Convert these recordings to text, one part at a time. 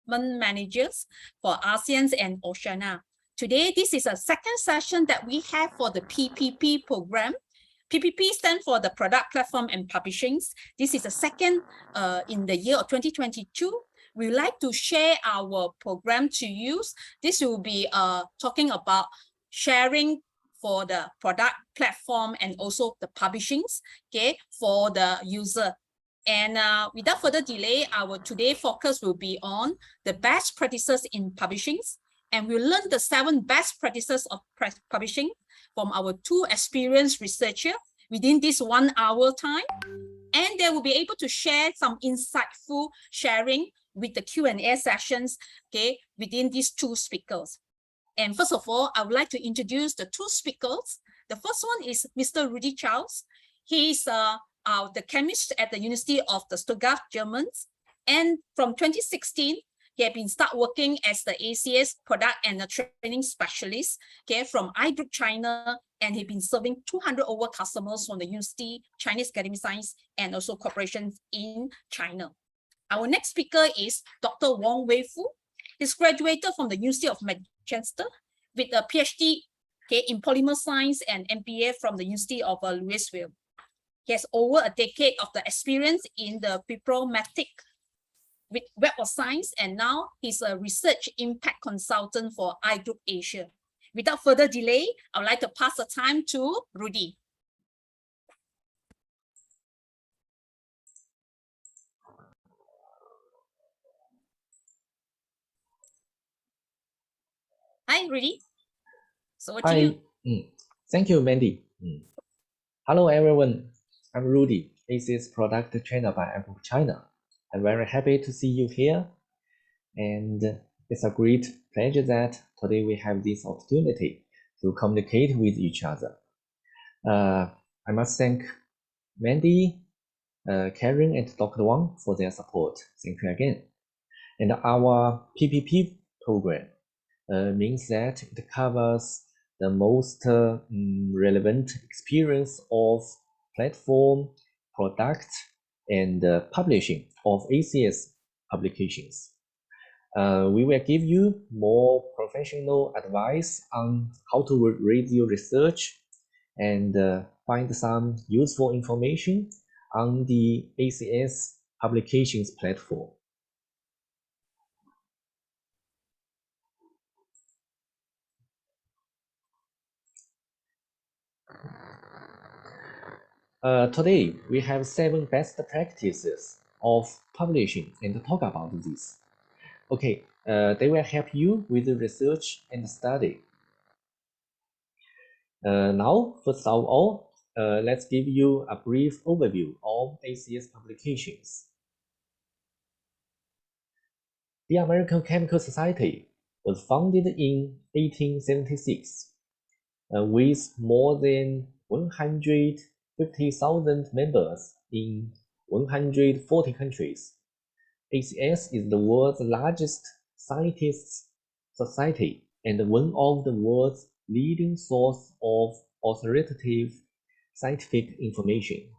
Managers for ASEAN and Oceania. Today, this is a second session that we have for the PPP program. PPP stands for the Product Platform and Publishings. This is the second in the year of 2022. We would like to share our program to you. This will be talking about sharing for the product platform and also the publishings, okay, for the user. And without further delay, our today focus will be on the best practices in publishings. And we'll learn the 7 best practices of publishing from our 2 experienced researchers within this 1 hour time. And they will be able to share some insightful sharing with the Q&A sessions, okay, within these 2 speakers. And first of all, I would like to introduce the 2 speakers. The first one is Mr. Rudy Charles. He is the chemist at the University of the Stuttgart, Germany. And from 2016, he had been start working as the ACS product and the training specialist, okay, from iGroup China, and he's been serving 200 over customers from the University, Chinese Academy Science, and also corporations in China. Our next speaker is Dr. Wong Wei Fu. He's graduated from the University of Manchester with a PhD, okay, in polymer science and MBA from the University of Louisville. He has over a decade of the experience in the programmatic with Web of Science, and now he's a research impact consultant for iGroup Asia. Without further delay, I would like to pass the time to Rudy. Hi, Rudy. So what do you? Thank you, Mandy. Hello, everyone. I'm Rudy, ACS Product Trainer by iGroup China. I'm very happy to see you here. And it's a great pleasure that today we have this opportunity to communicate with each other. I must thank Mandy, Karen, and Dr. Wang for their support. Thank you again. And our PPP program means that it covers the most relevant experience of platform, product, and publishing of ACS publications. We will give you more professional advice on how to read your research and find some useful information on the ACS Publications platform. Today, we have 7 best practices of publishing and talk about this. Okay, they will help you with the research and study. Now, first of all, let's give you a brief overview of ACS Publications. The American Chemical Society was founded in 1876 with more than 150,000 members in 140 countries. ACS is the world's largest scientists' society and one of the world's leading source of authoritative scientific information.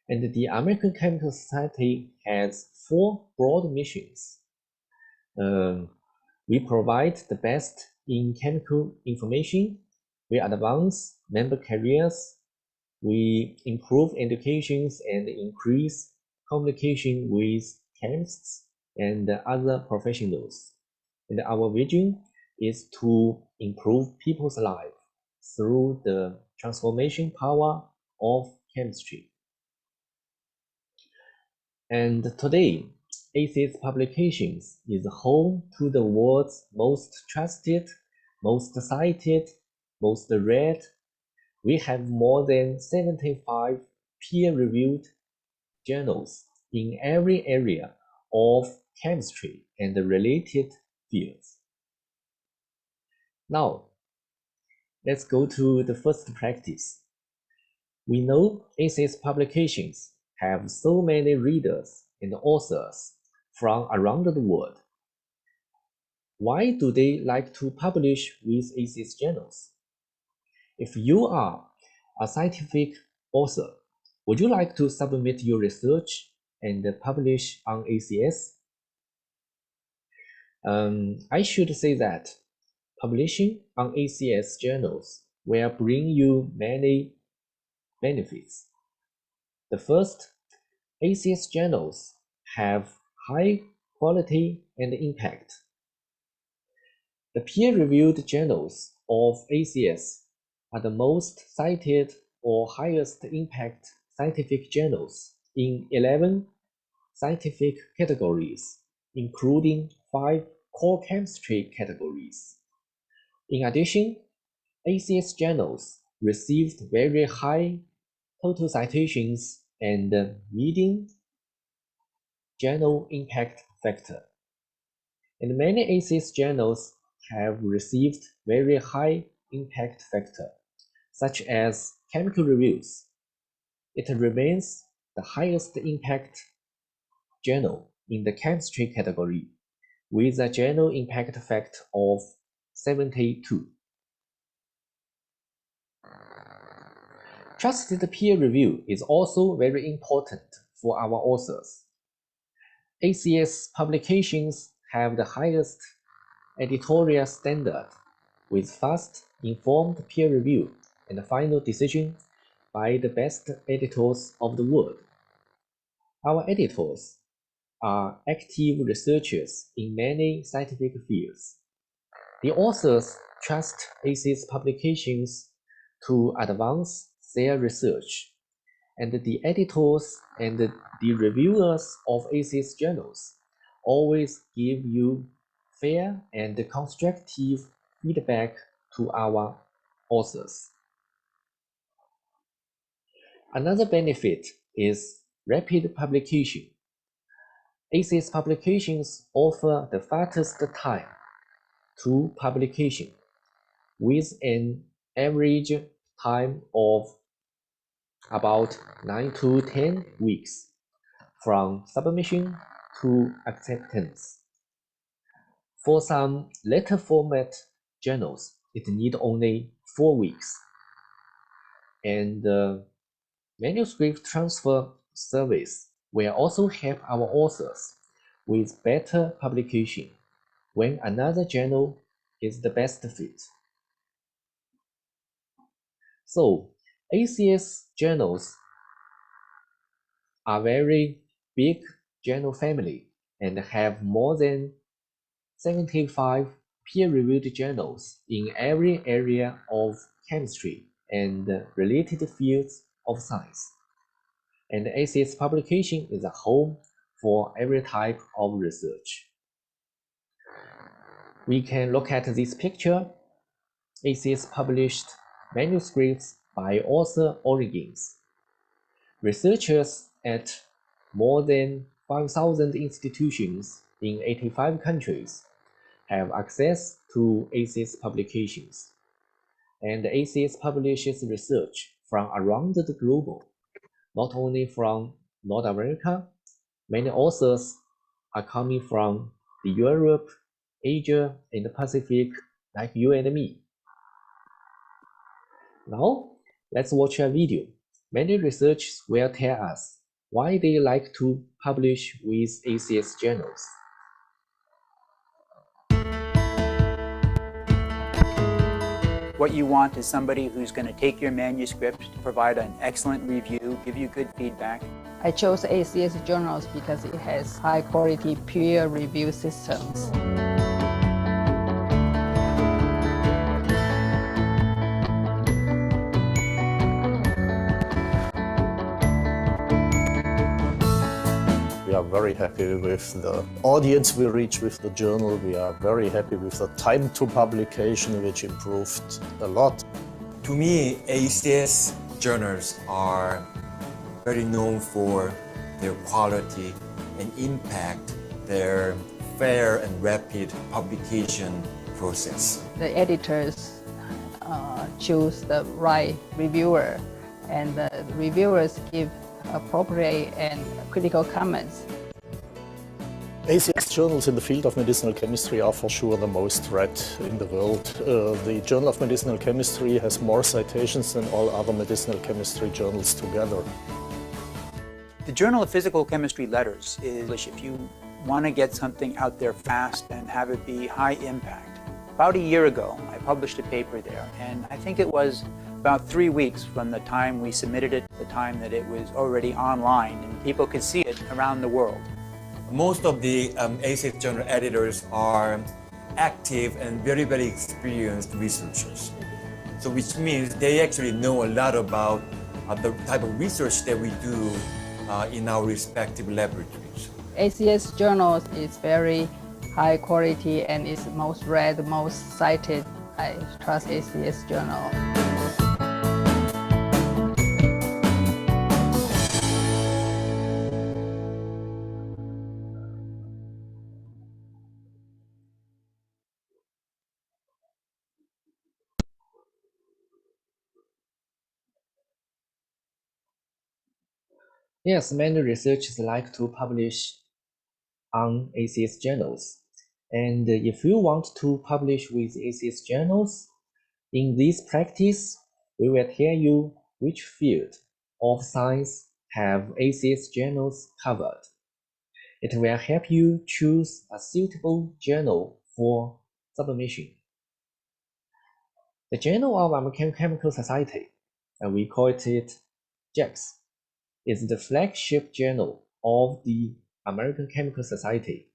And the American Chemical Society has 4 broad missions. We provide the best in chemical information. We advance member careers. We improve educations and increase communication with chemists and other professionals. And our vision is to improve people's lives through the transformation power of chemistry. And today, ACS Publications is home to the world's most trusted, most cited, most read. We have more than 75 peer-reviewed journals in every area of chemistry and related fields. Now, let's go to the first practice. We know ACS Publications have so many readers and authors from around the world. Why do they like to publish with ACS journals? If you are a scientific author, would you like to submit your research and publish on ACS? I should say that publishing on ACS journals will bring you many benefits. The first, ACS journals have high quality and impact. The peer-reviewed journals of ACS are the most cited or highest impact scientific journals in 11 scientific categories, including 5 core chemistry categories. In addition, ACS journals received very high total citations and median journal impact factor. And many ACS journals have received very high impact factor, such as chemical reviews. It remains the highest impact journal in the chemistry category, with a journal impact factor of 72. Trusted peer review is also very important for our authors. ACS Publications have the highest editorial standard, with fast, informed peer review and final decision by the best editors of the world. Our editors are active researchers in many scientific fields. The authors trust ACS Publications to advance their research, and the editors and the reviewers of ACS journals always give you fair and constructive feedback to our authors. Another benefit is rapid publication. ACS Publications offer the fastest time to publication, with an average time of about 9 to 10 weeks from submission to acceptance. For some letter format journals, it needs only 4 weeks. And manuscript transfer service will also help our authors with better publication when another journal is the best fit. So, ACS journals are very big journal family and have more than 75 peer-reviewed journals in every area of chemistry and related fields of science. And ACS Publication is a home for every type of research. We can look at this picture. ACS published manuscripts by author origins. Researchers at more than 5,000 institutions in 85 countries have access to ACS Publications. And ACS publishes research from around the globe, not only from North America. Many authors are coming from the Europe, Asia, and the Pacific, like you and me. Now, let's watch a video. Many researchers will tell us why they like to publish with ACS journals. What you want is somebody who's going to take your manuscript, provide an excellent review, give you good feedback. I chose ACS journals because it has high-quality peer review systems. We are very happy with the audience we reach with the journal. We are very happy with the time to publication, which improved a lot. To me, ACS journals are very known for their quality and impact, their fair and rapid publication process. The editors choose the right reviewer, and the reviewers give appropriate and critical comments. ACS journals in the field of medicinal chemistry are for sure the most read in the world. The Journal of Medicinal Chemistry has more citations than all other medicinal chemistry journals together. The Journal of Physical Chemistry Letters is, if you want to get something out there fast and have it be high impact. About a year ago, I published a paper there, and I think it was about 3 weeks from the time we submitted it to the time that it was already online and people could see it around the world. Most of the ACS journal editors are active and very, very experienced researchers. So which means they actually know a lot about the type of research that we do in our respective laboratories. ACS journals is very high quality and is most read, most cited. I trust ACS journal. Yes, many researchers like to publish on ACS journals. And if you want to publish with ACS journals, in this practice, we will tell you which field of science have ACS journals covered. It will help you choose a suitable journal for submission. The Journal of American Chemical Society, and we call it JACS, is the flagship journal of the American Chemical Society,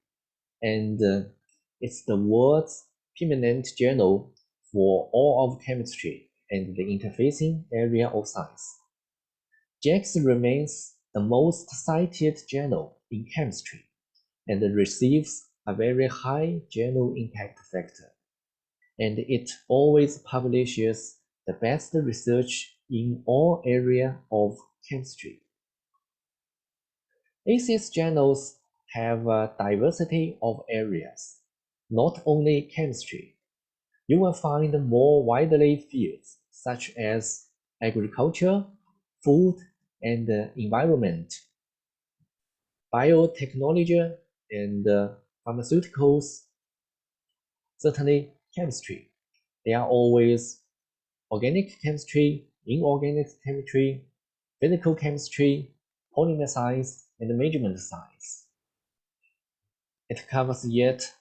and it's the world's permanent journal for all of chemistry and the interfacing area of science. JACS remains the most cited journal in chemistry and receives a very high journal impact factor, and it always publishes the best research in all areas of chemistry. ACS journals have a diversity of areas, not only chemistry. You will find more widely fields such as agriculture, food and environment, biotechnology and pharmaceuticals, certainly chemistry. There are always organic chemistry, inorganic chemistry, physical chemistry, polymer science, and measurement science. It covers yet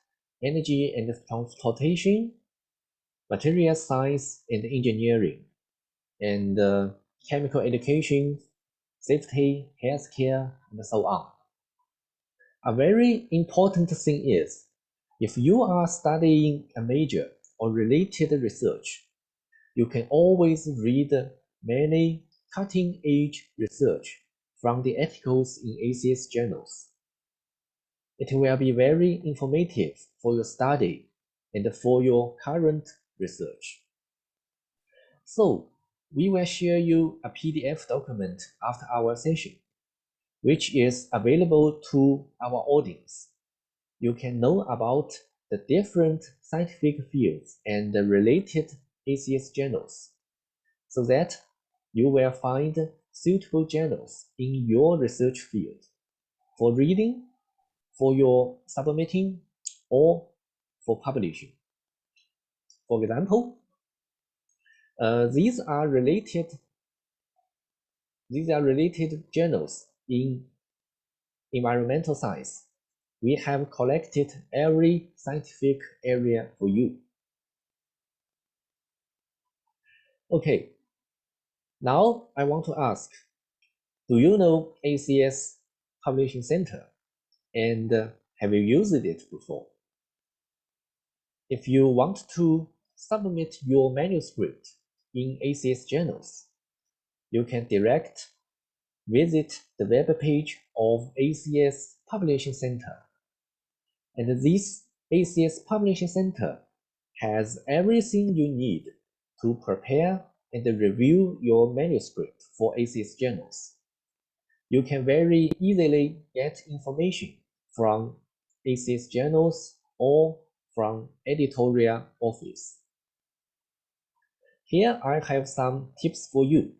energy and transportation, material science and engineering, and chemical education, safety, healthcare, and so on. A very important thing is, if you are studying a major or related research, you can always read many cutting-edge research from the articles in ACS journals. It will be very informative for your study and for your current research. So, we will share you a PDF document after our session, which is available to our audience. You can know about the different scientific fields and the related ACS journals, so that you will find suitable journals in your research field for reading, for your submitting, or for publishing. For example, these are related journals in environmental science. We have collected every scientific area for you. Okay, now I want to ask, do you know ACS Publishing Center? And have you used it before? If you want to submit your manuscript in ACS journals, you can direct visit the web page of ACS Publishing Center. And this ACS Publishing Center has everything you need to prepare and review your manuscript for ACS journals. You can very easily get information from ACS journals or from editorial office. Here I have some tips for you.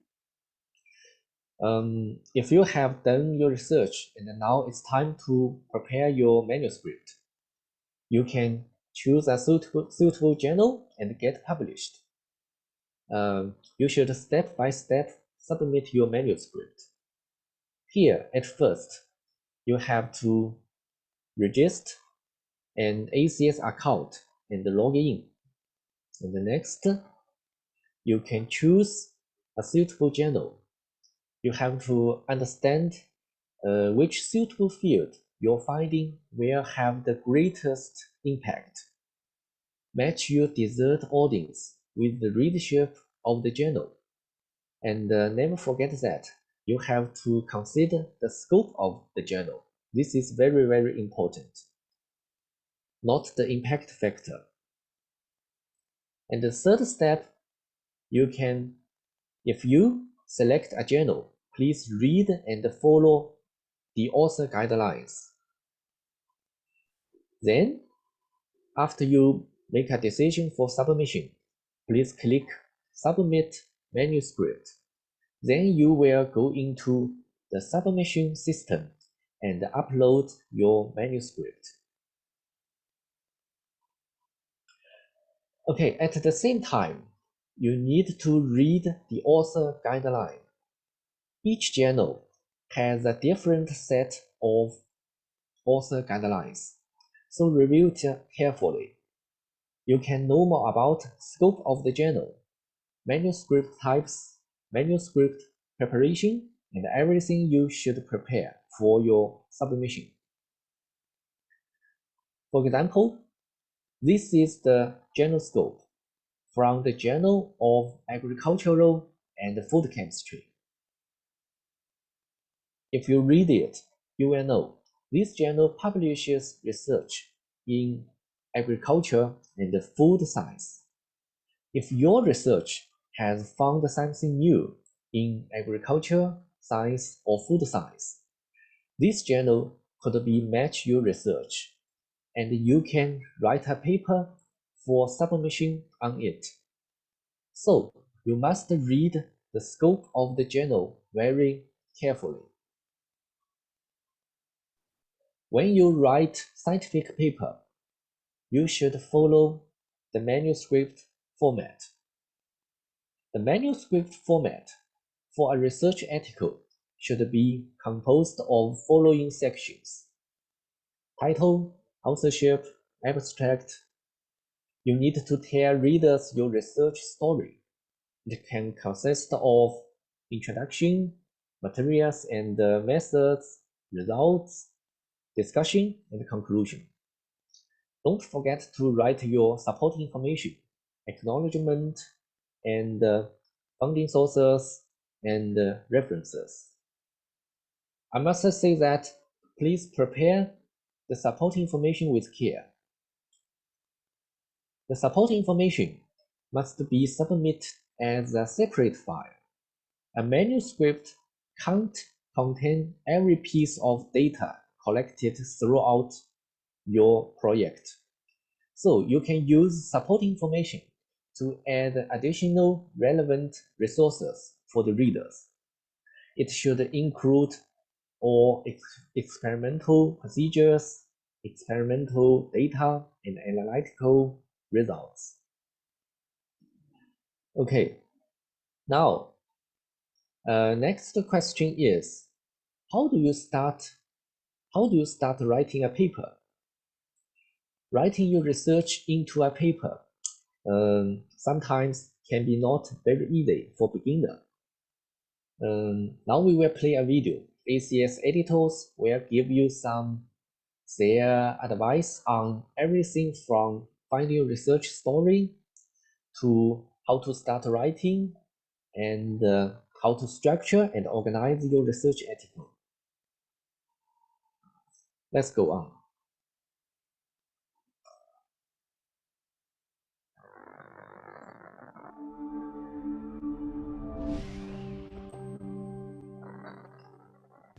If you have done your research and now it's time to prepare your manuscript, you can choose a suitable journal and get published. You should step by step submit your manuscript. Here, at first, you have to register an ACS account and log in. And next, you can choose a suitable journal. You have to understand which suitable field your finding will have the greatest impact. Match your desired audience with the readership of the journal. And never forget that you have to consider the scope of the journal. This is very, very important, not the impact factor. And the third step, if you select a journal, please read and follow the author guidelines. Then, after you make a decision for submission, please click Submit Manuscript. Then you will go into the submission system and upload your manuscript. Okay, at the same time, you need to read the author guideline. Each journal has a different set of author guidelines, so review it carefully. You can know more about scope of the journal, manuscript types, manuscript preparation, and everything you should prepare for your submission. For example, this is the journal scope from the Journal of Agricultural and Food Chemistry. If you read it, you will know this journal publishes research in agriculture and food science. If your research has found something new in agriculture, science, or food science, this journal could be match your research, and you can write a paper for submission on it. So you must read the scope of the journal very carefully. When you write scientific paper, you should follow the manuscript format. The manuscript format for a research article should be composed of following sections: title, authorship, abstract. You need to tell readers your research story. It can consist of introduction, materials and methods, results, discussion, and conclusion. Don't forget to write your supporting information, acknowledgement, and funding sources and references. I must say that please prepare the supporting information with care. The supporting information must be submitted as a separate file. A manuscript can't contain every piece of data collected throughout your project. So you can use supporting information to add additional relevant resources for the readers. It should include all experimental procedures, experimental data, and analytical results. Okay, now, next question is, how do you start writing a paper? Writing your research into a paper sometimes can be not very easy for beginner. Now we will play a video. ACS editors will give you their advice on everything from finding your research story to how to start writing and how to structure and organize your research article. Let's go on.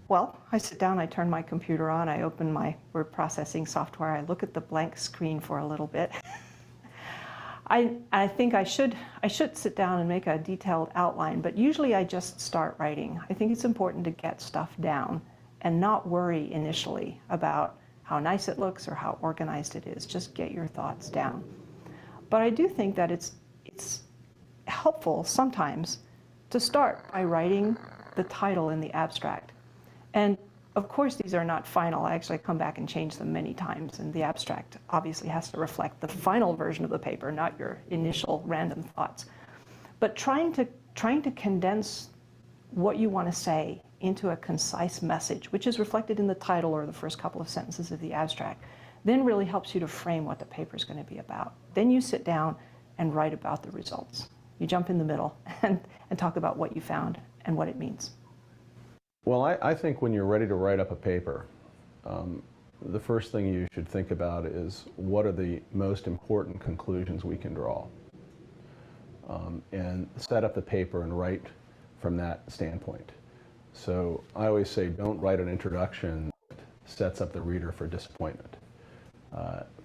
Well, I sit down, I turn my computer on, I open my word processing software, I look at the blank screen for a little bit. I think I should sit down and make a detailed outline, but usually I just start writing. I think it's important to get stuff down and not worry initially about how nice it looks or how organized it is. Just get your thoughts down. But I do think that it's helpful sometimes to start by writing the title in the abstract. And Of course, these are not final. I actually come back and change them many times, and the abstract obviously has to reflect the final version of the paper, not your initial random thoughts. But trying to condense what you want to say into a concise message, which is reflected in the title or the first couple of sentences of the abstract, then really helps you to frame what the paper is going to be about. Then you sit down and write about the results. You jump in the middle and talk about what you found and what it means. Well, I think when you're ready to write up a paper, the first thing you should think about is what are the most important conclusions we can draw, and set up the paper and write from that standpoint. So I always say don't write an introduction that sets up the reader for disappointment.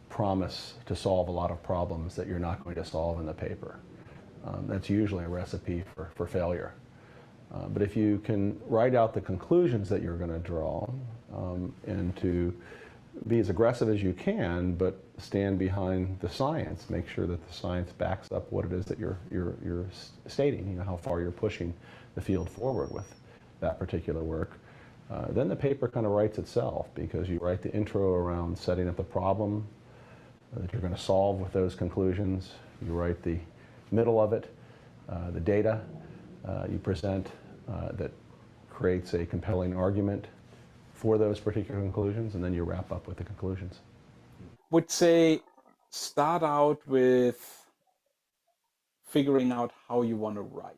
Promise to solve a lot of problems that you're not going to solve in the paper. That's usually a recipe for failure. But if you can write out the conclusions that you're going to draw, and to be as aggressive as you can, but stand behind the science, make sure that the science backs up what it is that you're stating, how far you're pushing the field forward with that particular work. Then the paper kind of writes itself, because you write the intro around setting up the problem that you're going to solve with those conclusions. You write the middle of it, the data you present that creates a compelling argument for those particular conclusions, and then you wrap up with the conclusions. Would say start out with figuring out how you want to write.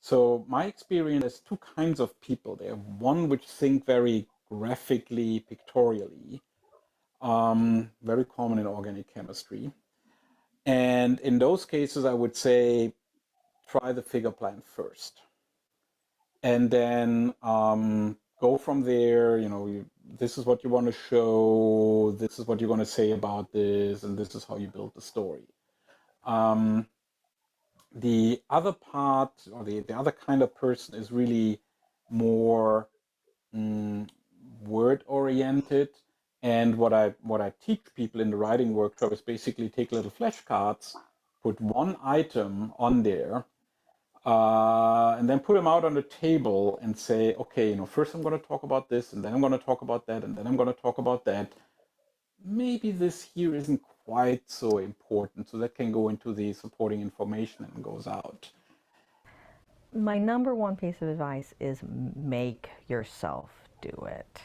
So my experience, there's two kinds of people there. One which think very graphically, pictorially, very common in organic chemistry. And in those cases, I would say try the figure plan first. And then go from there, this is what you want to show, this is what you're going to say about this, and this is how you build the story. The other part, or the other kind of person, is really more word-oriented. And what I teach people in the writing workshop is basically take little flashcards, put one item on there, and then put them out on the table and say, okay, first I'm going to talk about this, and then I'm going to talk about that, and then I'm going to talk about that. Maybe this here isn't quite so important, so that can go into the supporting information and goes out. My number one piece of advice is make yourself do it.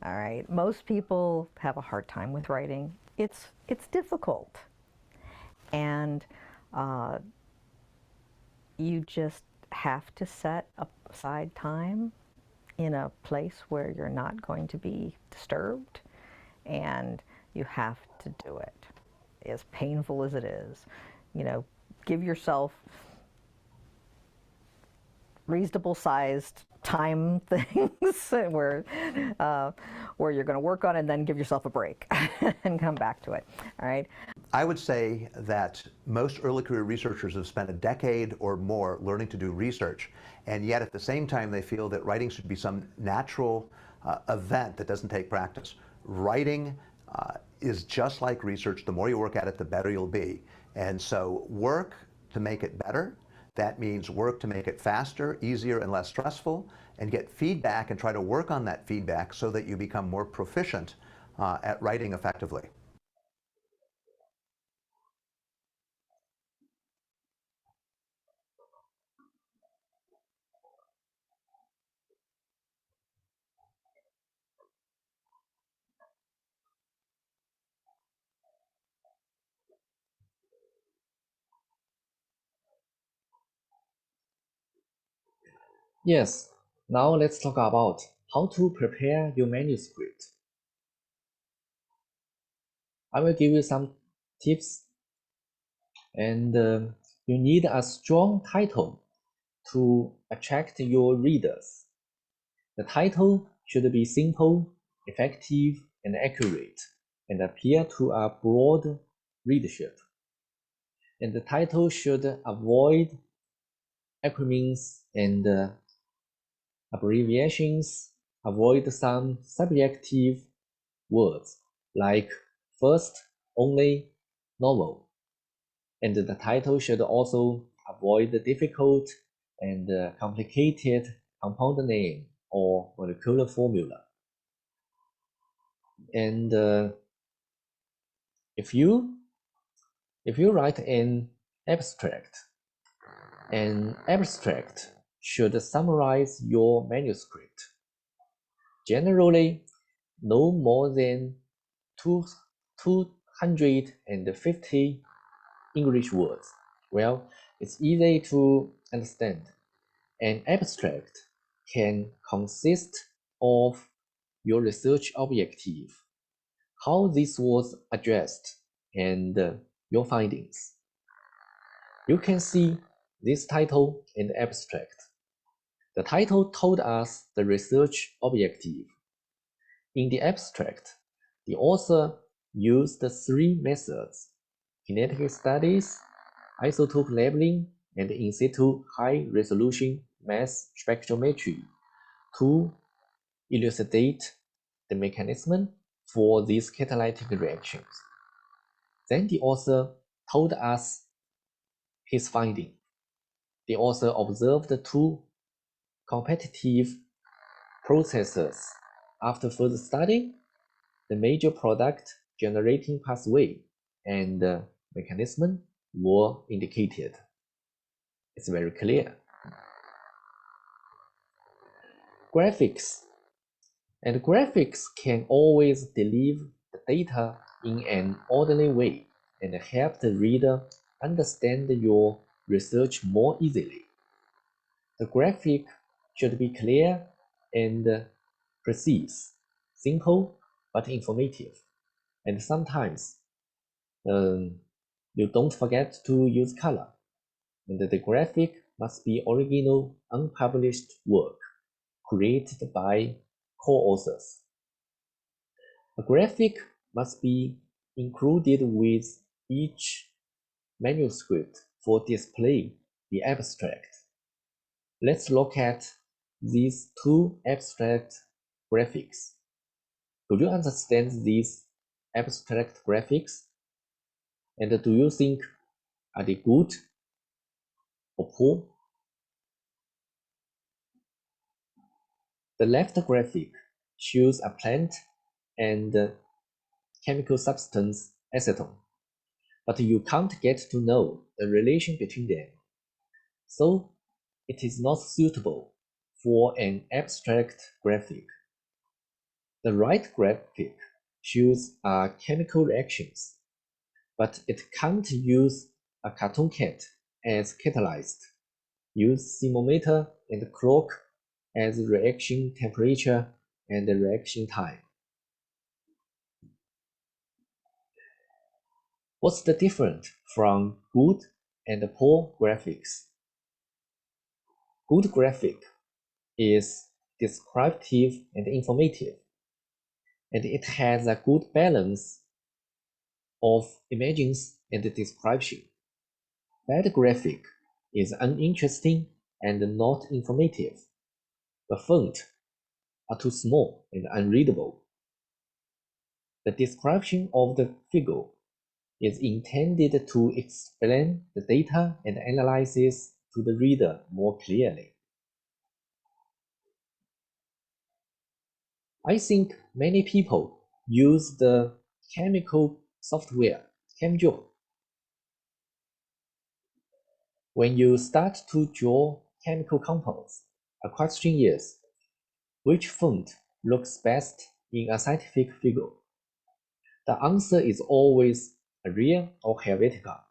All right, most people have a hard time with writing. It's difficult, and you just have to set aside time in a place where you're not going to be disturbed, and you have to do it. As painful as it is, give yourself reasonable sized time things where you're going to work on it, and then give yourself a break and come back to it. All right. I would say that most early career researchers have spent a decade or more learning to do research, and yet at the same time they feel that writing should be some natural event that doesn't take practice. Writing is just like research. The more you work at it, the better you'll be. And so work to make it better. That means work to make it faster, easier, and less stressful, and get feedback and try to work on that feedback so that you become more proficient at writing effectively. Yes, now let's talk about how to prepare your manuscript. I will give you some tips, and you need a strong title to attract your readers. The title should be simple, effective, and accurate, and appeal to a broad readership. And the title should avoid acronyms and abbreviations, avoid some subjective words like first, only, novel. And the title should also avoid the difficult and complicated compound name or molecular formula. And if you write an abstract should summarize your manuscript. Generally, no more than 250 English words. Well, it's easy to understand. An abstract can consist of your research objective, how this was addressed, and your findings. You can see this title in the abstract. The title told us the research objective. In the abstract, the author used 3 methods: kinetic studies, isotope labeling, and in situ high-resolution mass spectrometry to elucidate the mechanism for these catalytic reactions. Then the author told us his finding. The author observed 2 competitive processes. After further study, the major product generating pathway and mechanism were indicated. It's very clear. Graphics can always deliver the data in an orderly way and help the reader understand your research more easily. The graphic should be clear and precise, simple but informative, and sometimes you don't forget to use color, and the graphic must be original, unpublished work created by co-authors. A graphic must be included with each manuscript for display the abstract. Let's look at these 2 abstract graphics. Do you understand these abstract graphics? And do you think, are they good or poor? The left graphic shows a plant and chemical substance acetone, but you can't get to know the relation between them. So it is not suitable for an abstract graphic. The right graphic shows chemical reactions, but it can't use a cartoon cat as catalyst. Use thermometer and clock as reaction temperature and reaction time. What's the difference from good and poor graphics? Good graphic is descriptive and informative, and it has a good balance of images and description. Bad graphic is uninteresting and not informative. The font are too small and unreadable. The description of the figure is intended to explain the data and analysis to the reader more clearly. I think many people use the chemical software, ChemJob. When you start to draw chemical compounds, a question is, which font looks best in a scientific figure? The answer is always Arial or Helvetica.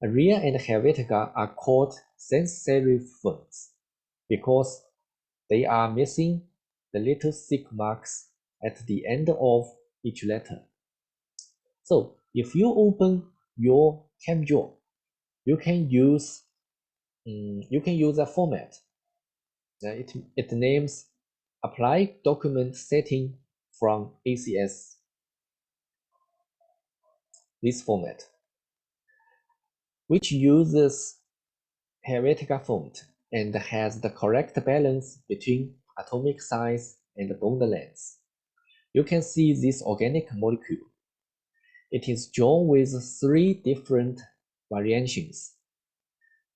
Arial and Helvetica are called sans serif fonts because they are missing the little thick marks at the end of each letter. So if you open your ChemJob, you can use a format. It names Apply Document Setting from ACS. This format, which uses Helvetica font and has the correct balance between atomic size and bond length. You can see this organic molecule. It is drawn with 3 different variations.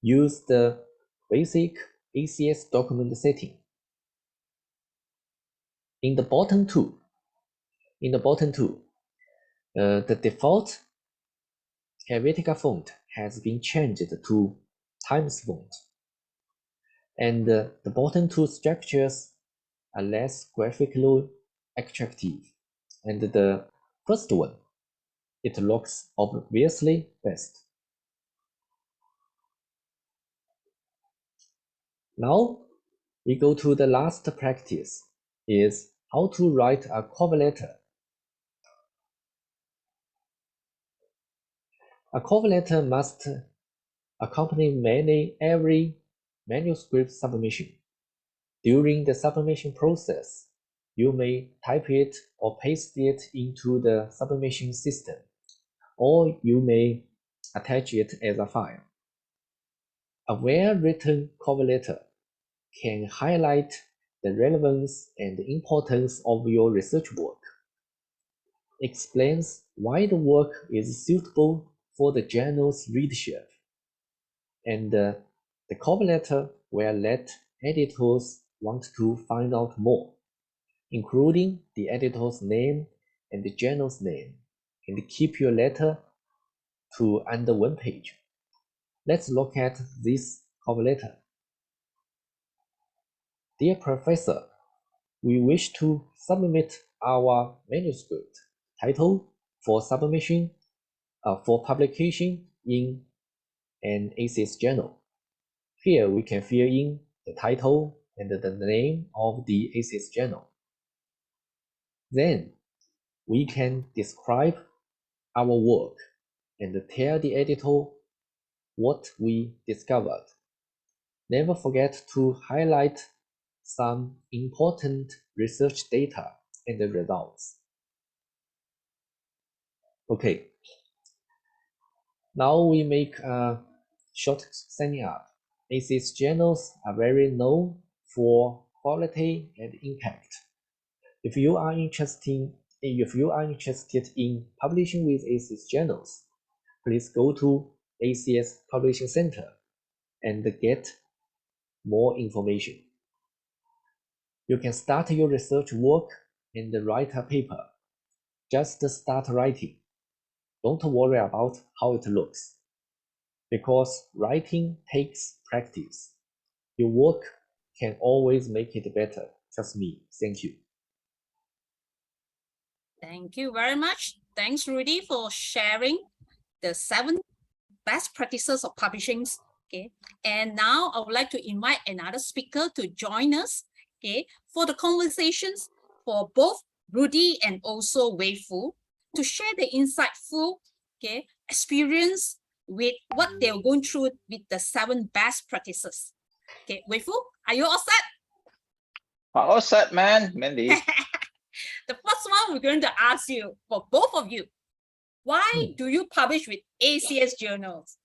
Use the basic ACS document setting. in the bottom two, the default Helvetica font has been changed to Times font, and the bottom two structures are less graphically attractive, and the first one, it looks obviously best. Now we go to the last practice, is how to write a cover letter. A cover letter must accompany every manuscript submission. During the submission process, you may type it or paste it into the submission system, or you may attach it as a file. A well-written cover letter can highlight the relevance and importance of your research work, explains why the work is suitable for the journal's readership, and the cover letter will let editors want to find out more, including the editor's name and the journal's name, and keep your letter to under one page. Let's look at this cover letter. Dear Professor, we wish to submit our manuscript title for submission for publication in an ACS journal. Here we can fill in the title and the name of the ACS journal. Then we can describe our work and tell the editor what we discovered. Never forget to highlight some important research data and the results. Okay, now we make a short signing up. ACS journals are very known for quality and impact. If you are interested in publishing with ACS journals, please go to ACS Publication Center and get more information. You can start your research work and write a paper. Just start writing. Don't worry about how it looks, because writing takes practice. Your work can always make it better. Trust me. Thank you. Thank you very much. Thanks, Rudy, for sharing the 7 best practices of publishing. Okay, and now I would like to invite another speaker to join us. Okay, for the conversations for both Rudy and also Wei Fu to share the insightful experience with what they're going through with the 7 best practices. Okay, Wei Fu, are you all set? All set, man, Mandy. The first one we're going to ask you, for both of you, why do you publish with ACS journals?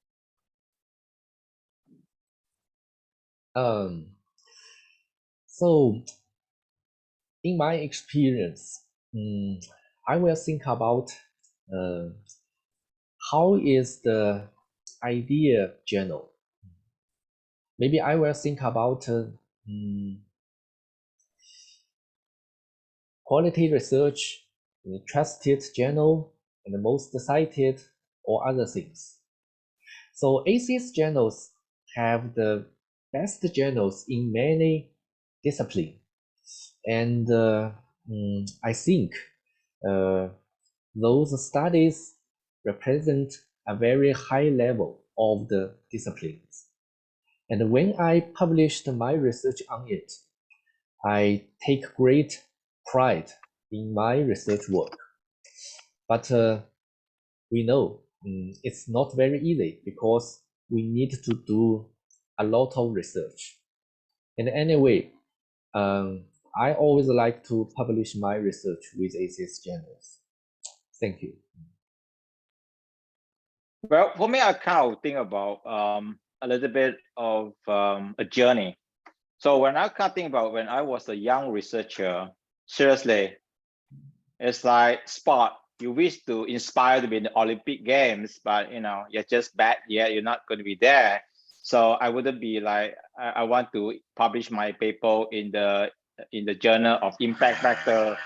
So in my experience, I will think about how is the idea journal. Maybe I will think about quality research, trusted journal, and the most cited, or other things. So ACS journals have the best journals in many disciplines, and I think those studies represent a very high level of the disciplines. And when I published my research on it, I take great pride in my research work. But we know it's not very easy, because we need to do a lot of research. And anyway, I always like to publish my research with ACS journals. Thank you. Well, for me, I kind of think about a little bit of a journey. So when I kind of think about when I was a young researcher, seriously, it's like sport. You wish to inspire to be in the Olympic Games, but you're just bad yet. You're not going to be there. So I wouldn't be like, I want to publish my paper in the in the Journal of Impact Factor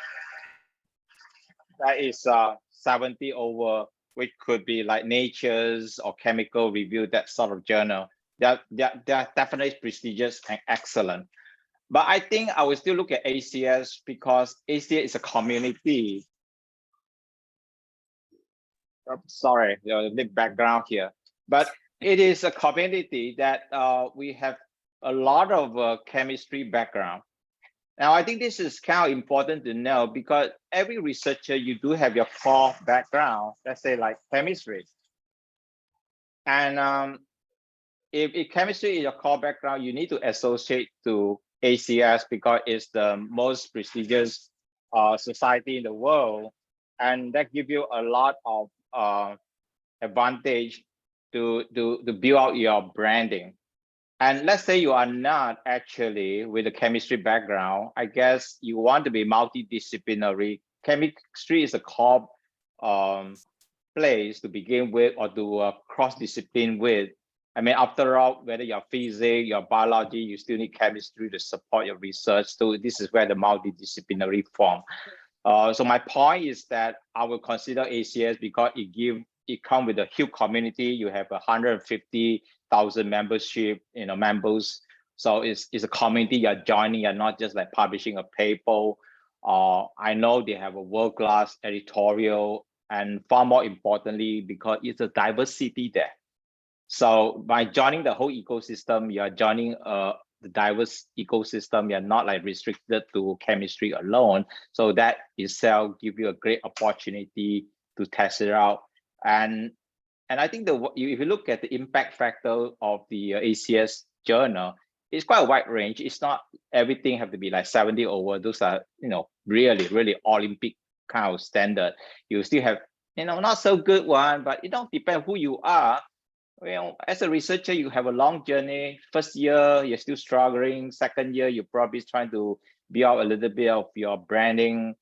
that is 70 over, which could be like Nature's or Chemical Review, that sort of journal. They're definitely prestigious and excellent. But I think I will still look at ACS because ACS is a community. Sorry, a big background here. But it is a community that we have a lot of chemistry background. Now, I think this is kind of important to know because every researcher, you do have your core background, let's say like chemistry. And if chemistry is your core background, you need to associate to ACS because it's the most prestigious society in the world. And that gives you a lot of advantage to build out your branding. And let's say you are not actually with a chemistry background, I guess you want to be multidisciplinary. Chemistry is a core place to begin with or to cross-discipline with. I mean, after all, whether you're physics, your biology, you still need chemistry to support your research. So this is where the multidisciplinary form. So my point is that I will consider ACS because it comes with a huge community. You have 150,000 membership, members. So it's a community you're joining. You're not just like publishing a paper. I know they have a world-class editorial, and far more importantly, because it's a diversity there. So by joining the whole ecosystem, you are joining the diverse ecosystem. You're not like restricted to chemistry alone. So that itself gives you a great opportunity to test it out. And I think if you look at the impact factor of the ACS journal, it's quite a wide range. It's not everything have to be like 70 over. Those are really, really Olympic kind of standard. You still have not so good one, but it don't depend who you are. Well, as a researcher, you have a long journey. First year, you're still struggling. Second year, you're probably trying to build out a little bit of your branding.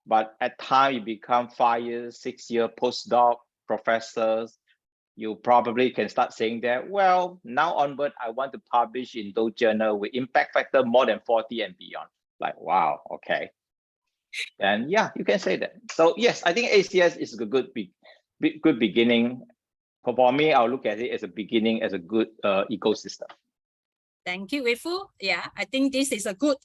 But at time, you become 5 years, 6 year postdoc professors. You probably can start saying that, well, now onward, I want to publish in those journals with impact factor more than 40 and beyond. Like, wow, okay. And yeah, you can say that. So yes, I think ACS is a good beginning. For me, I'll look at it as a beginning, as a good ecosystem. Thank you, Wei-Fu. Yeah, I think this is a good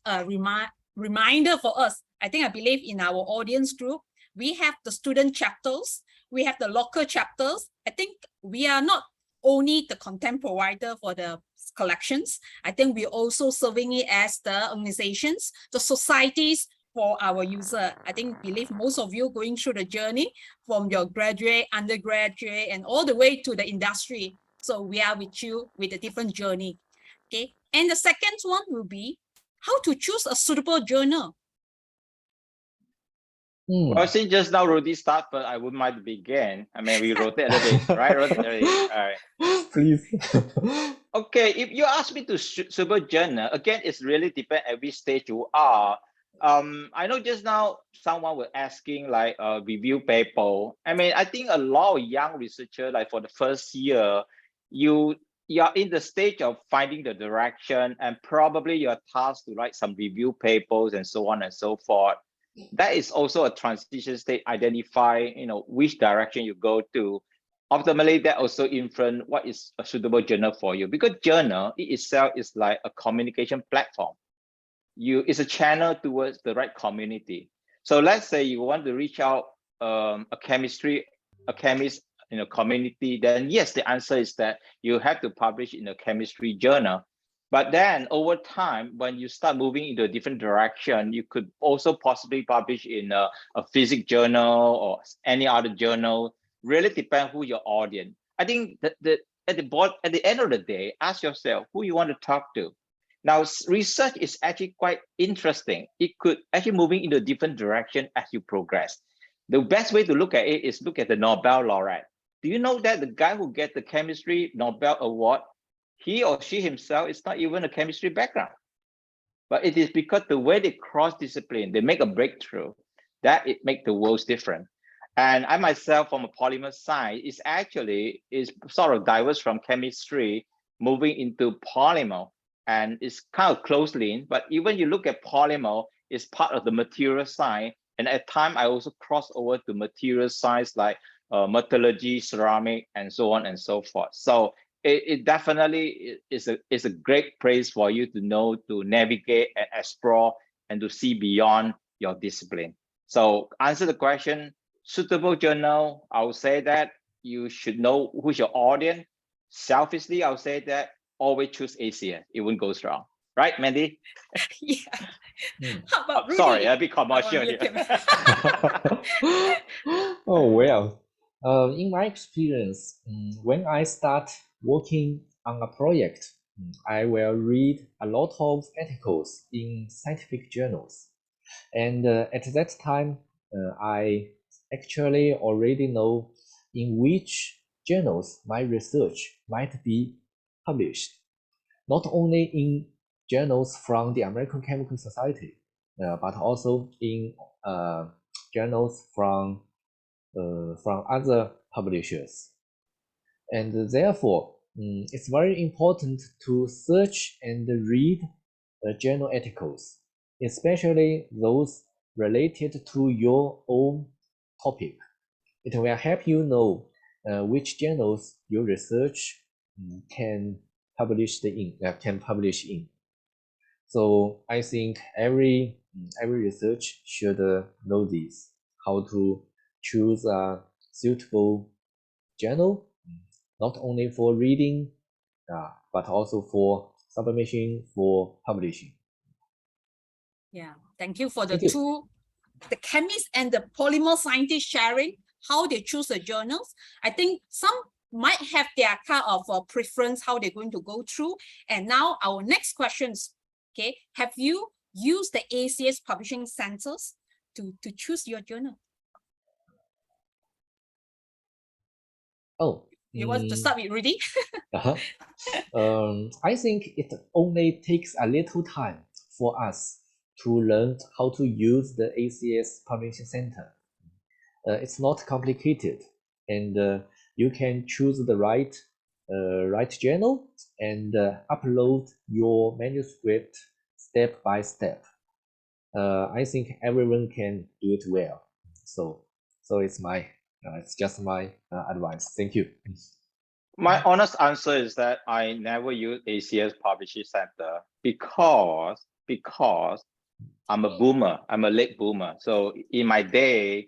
reminder for us. I believe in our audience group, we have the student chapters, we have the local chapters. I think we are not only the content provider for the collections. I think we're also serving it as the organizations, the societies for our user. I believe most of you going through the journey from your graduate, undergraduate, and all the way to the industry. So we are with you with a different journey. Okay. And the second one will be how to choose a suitable journal. Well, since just now Rudy started, but I wouldn't mind to begin. I mean, we rotate a little bit, right? All right. Please. Okay, if you ask me to suitable journal, again, it's really depend every stage you are. I know just now someone was asking like a review paper. I mean, I think a lot of young researchers, like for the first year, you're in the stage of finding the direction, and probably you're tasked to write some review papers and so on and so forth. That is also a transition state, identify, which direction you go to. Ultimately, that also influence what is a suitable journal for you, because journal itself is like a communication platform. It's a channel towards the right community. So let's say you want to reach out a chemist community, then yes, the answer is that you have to publish in a chemistry journal. But then over time, when you start moving into a different direction, you could also possibly publish in a physics journal or any other journal. Really depends who your audience. I think that at the end of the day, ask yourself who you want to talk to. Now, research is actually quite interesting. It could actually moving into a different direction as you progress. The best way to look at it is look at the Nobel laureate. Do you know that the guy who gets the chemistry Nobel Award, he or she himself is not even a chemistry background, but it is because the way they cross-discipline, they make a breakthrough, that it makes the world different. And I myself, from a polymer side, is sort of diverse from chemistry, moving into polymer. and it's kind of close linked. But even you look at polymer, it's part of the material science. And at time, I also cross over to material science like metallurgy, ceramic, and so on and so forth. So it definitely is a great place for you to know, to navigate and explore and to see beyond your discipline. So answer the question, suitable journal, I would say that you should know who's your audience. Selfishly, I would say that always choose ACS. It won't go wrong. Right, Mandy? Yeah. How about Rudy? Sorry, a bit commercial here. Oh, well, in my experience, when I start working on a project, I will read a lot of articles in scientific journals. And at that time, I actually already know in which journals my research might be published, not only in journals from the American Chemical Society, but also in journals from other publishers. And therefore, it's very important to search and read journal articles, especially those related to your own topic. It will help you know which journals your research can publish in. So I think every research should know this, how to choose a suitable journal, not only for reading, but also for submission, for publishing. Yeah, thank you for the the chemists and the polymer scientists sharing how they choose the journals. I think some might have their kind of preference, how they're going to go through. And now our next questions, okay, have you used the ACS publishing centers to choose your journal? Oh, you want to start with Rudy? I think it only takes a little time for us to learn how to use the ACS Publishing Center. It's not complicated, and you can choose the right journal and upload your manuscript step by step. I think everyone can do it well. So it's just my advice. Thank you. My honest answer is that I never use ACS Publishing Center because I'm a boomer. I'm a late boomer. So in my day,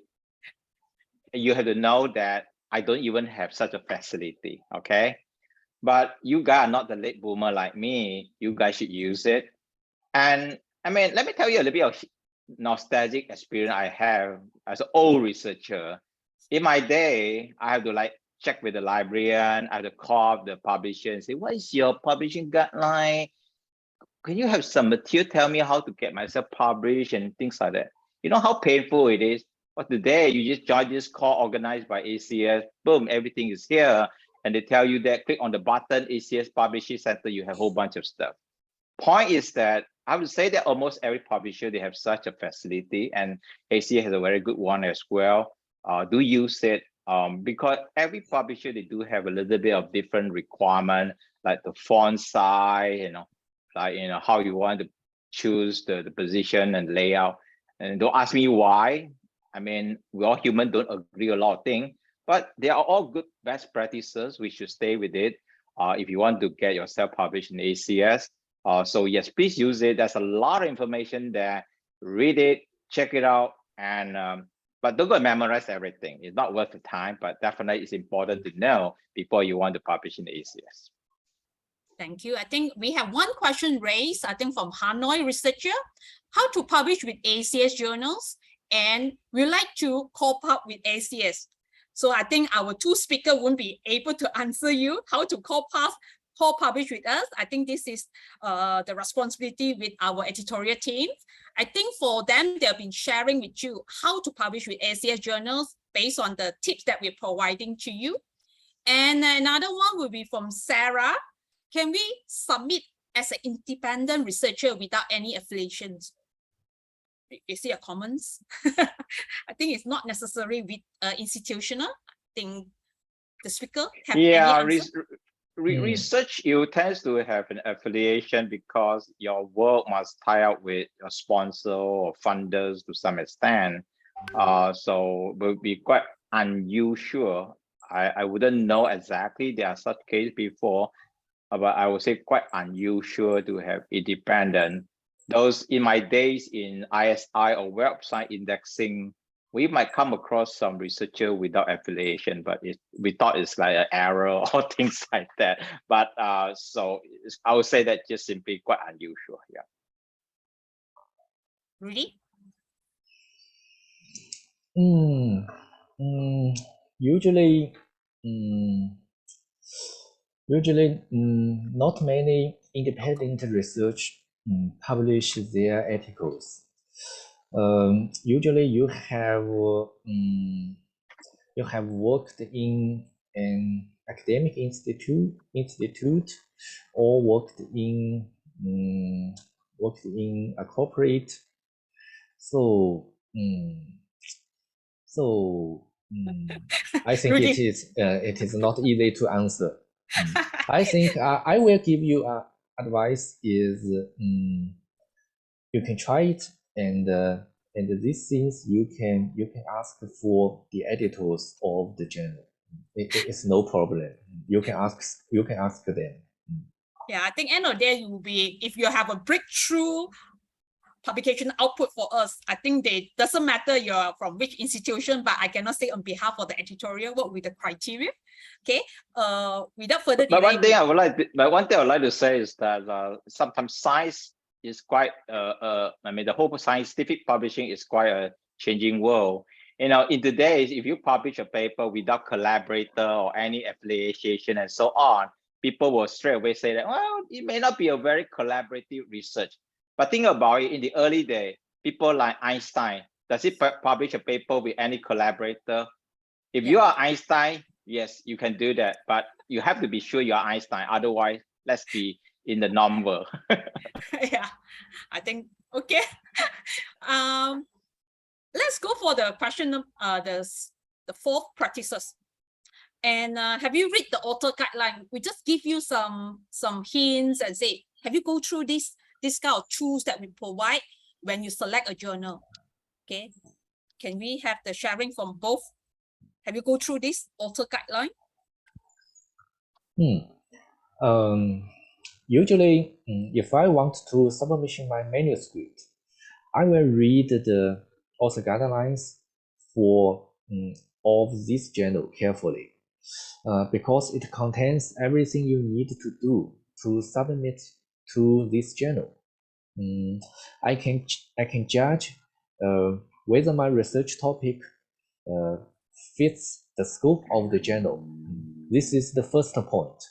you have to know that I don't even have such a facility, okay? But you guys are not the late boomer like me. You guys should use it. And I mean, let me tell you a little bit of nostalgic experience I have as an old researcher. In my day, I have to check with the librarian, I have to call the publisher and say, what is your publishing guideline? Can you have some material, tell me how to get myself published and things like that? You know how painful it is? But today, you just join this call organized by ACS, boom, everything is here. And they tell you that click on the button, ACS Publishing Center, you have a whole bunch of stuff. Point is that I would say that almost every publisher, they have such a facility, and ACS has a very good one as well. Do use it because every publisher, they do have a little bit of different requirement, like the font size, how you want to choose the position and layout. And don't ask me why. I mean, we all human, don't agree a lot of things, but they are all good best practices. We should stay with it if you want to get yourself published in ACS. So yes, please use it. There's a lot of information there. Read it, check it out, and but don't go and memorize everything. It's not worth the time, but definitely it's important to know before you want to publish in the ACS. Thank you. I think we have one question raised, I think from Hanoi researcher, how to publish with ACS journals, and we like to co-pub with ACS. So I think our two speakers won't be able to answer you how to co-publish with us. I think this is the responsibility with our editorial team. I think for them, they've been sharing with you how to publish with ACS journals based on the tips that we're providing to you. And another one will be from Sarah. Can we submit as an independent researcher without any affiliations? You see a comments? I think it's not necessary with institutional. I think the speaker have any answer? research, you tends to have an affiliation because your work must tie up with your sponsor or funders to some extent. So it will be quite unusual. I wouldn't know exactly there are such cases before, but I would say quite unusual to have independent. Those in my days in ISI or website indexing, we might come across some researcher without affiliation, but we thought it's like an error or things like that. But so I would say that just simply quite unusual. Yeah. Rudy? Usually, not many independent research publish their articles. Usually, you have worked in an academic institute, or worked in a corporate. So I think Rudy. it is not easy to answer. I think I will give you advice is you can try it, and these things you can ask for the editors of the journal. It's no problem. You can ask them. Yeah, I think end of the day you will be, if you have a breakthrough publication output for us, I think they doesn't matter you're from which institution, but I cannot say on behalf of the editorial what with the criteria. Okay. Without further delay. But one thing I would like to say is that sometimes science is quite I mean, the whole scientific publishing is quite a changing world. You know, in today's, if you publish a paper without collaborator or any affiliation and so on, people will straight away say that, well, it may not be a very collaborative research. But think about it, in the early day, people like Einstein, does he publish a paper with any collaborator? If you are Einstein, yes, you can do that, but you have to be sure you are Einstein. Otherwise, let's be in the norm world. Yeah, I think, okay. Let's go for the question, the fourth practices. And have you read the author guideline? We just give you some hints and say, have you go through this kind of tools that we provide when you select a journal? Okay, can we have the sharing from both? Have you go through this author guideline? Usually, if I want to submit my manuscript, I will read the author guidelines for of this journal carefully, because it contains everything you need to do to submit to this journal. I can judge whether my research topic fits the scope of the journal. This is the first point.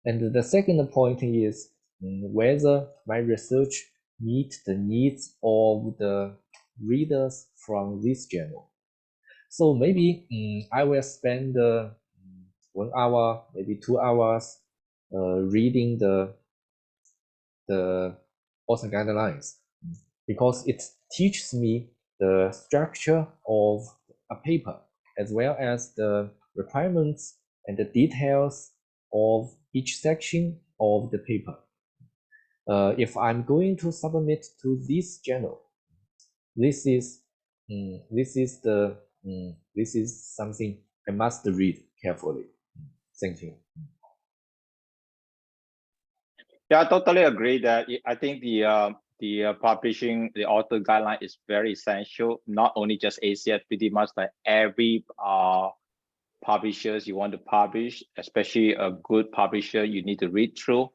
And the second point is whether my research meets the needs of the readers from this journal. So maybe I will spend 1 hour, maybe 2 hours reading the author guidelines, because it teaches me the structure of a paper, as well as the requirements and the details of each section of the paper. If I'm going to submit to this journal, this is something I must read carefully. Thank you. Yeah, I totally agree that I think the publishing, the author guideline is very essential, not only just ACS, pretty much like every publishers you want to publish, especially a good publisher, you need to read through.